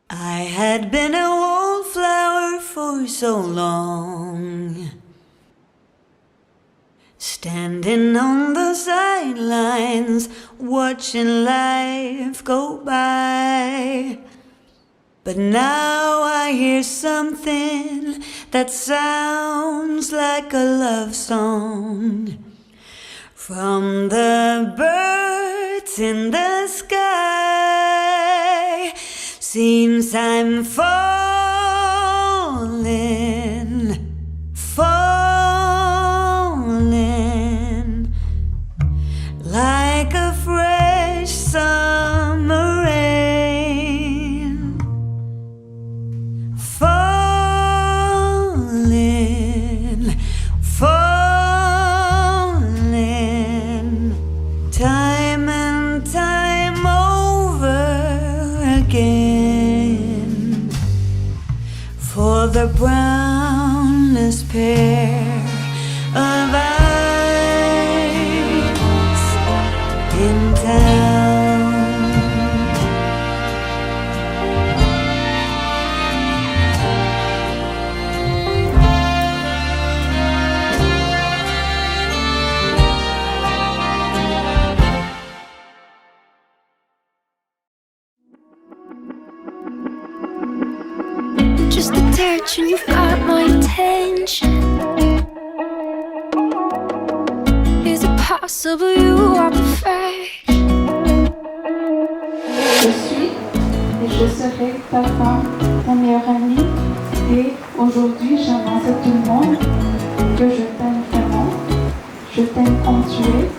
I had been a wallflower for so long, standing on the sidelines, watching life go by. But now I hear something that sounds like a love song from the birds in the sky. Seems I'm falling like a fresh summer rain, falling time and time over again, for the brownest pair of eyes in town. Just a touch and you've got my attention. Is it possible you are perfect? Je suis et je serai ta femme, ta meilleure amie. Et aujourd'hui, j'annonce à tout le monde que je t'aime vraiment. Je t'aime comme tu es.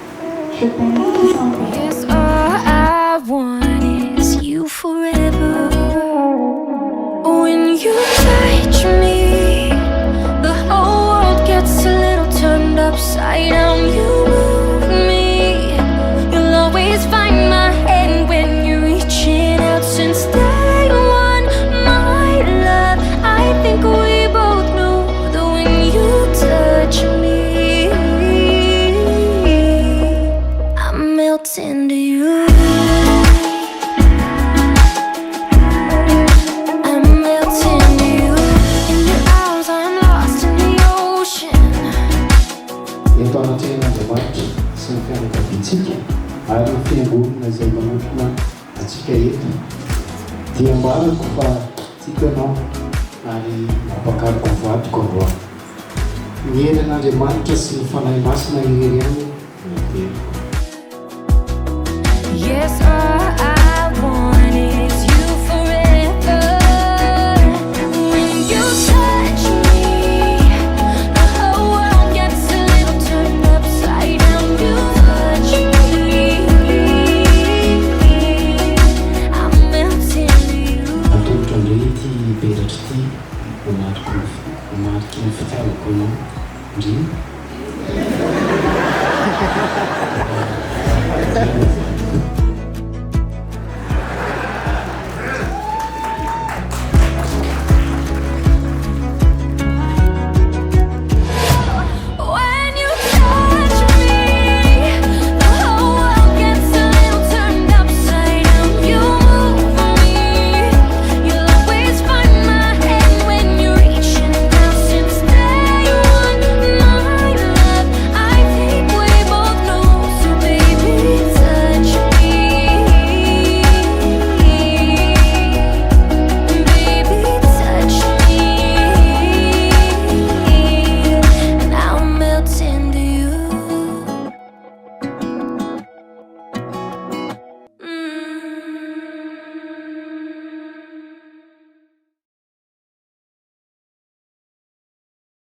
Je t'aime qui s'en va. Yes, all I want is you forever. When you touch me, the whole world gets a little turned upside down. You move me, you'll always find my hand when you're reaching out. Since day one, my love, I think we both know that when you touch me, I melt into you. Ary ny fiangonana izay manokana atsika eto dia mbarako fa tsikanao ary mampakariko vadiko androany. Ny helan'Andriamanitra sy ny fanahy masina irery any natelo. Yes, all I want is you forever. When you touch me, the whole world gets a little turned upside down. You touch me, I'm melting you. Atolotra indray ity peratra ity mariky ny fitiavako anao indrindra.